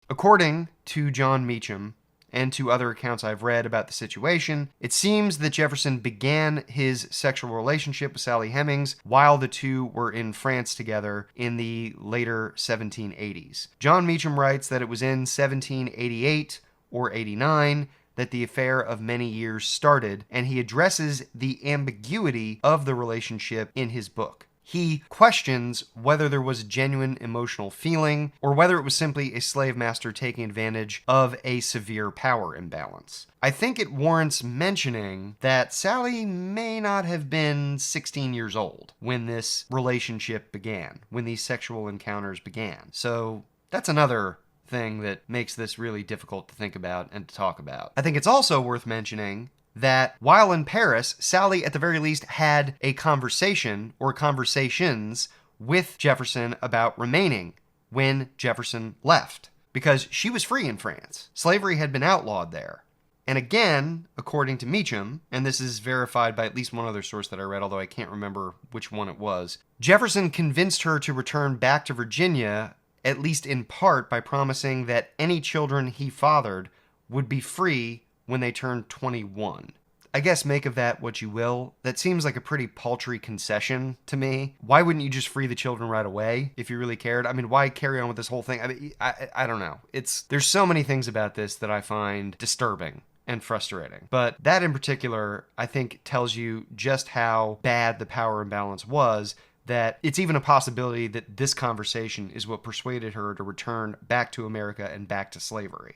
According to John Meacham, and to other accounts I've read about the situation, it seems that Jefferson began his sexual relationship with Sally Hemings while the two were in France together in the later 1780s. John Meacham writes that it was in 1788 or 89 that the affair of many years started, and he addresses the ambiguity of the relationship in his book. He questions whether there was genuine emotional feeling or whether it was simply a slave master taking advantage of a severe power imbalance. I think it warrants mentioning that Sally may not have been 16 years old when this relationship began, when these sexual encounters began. So that's another thing that makes this really difficult to think about and to talk about. I think it's also worth mentioning that while in Paris, Sally at the very least had a conversation or conversations with Jefferson about remaining when Jefferson left, because she was free in France. Slavery had been outlawed there. And again, according to Meacham, and this is verified by at least one other source that I read, although I can't remember which one it was, Jefferson convinced her to return back to Virginia, at least in part by promising that any children he fathered would be free when they turned 21. I guess make of that what you will. That seems like a pretty paltry concession to me. Why wouldn't you just free the children right away if you really cared? I mean, why carry on with this whole thing? I mean, I don't know. There's so many things about this that I find disturbing and frustrating. But that in particular, I think tells you just how bad the power imbalance was, that it's even a possibility that this conversation is what persuaded her to return back to America and back to slavery.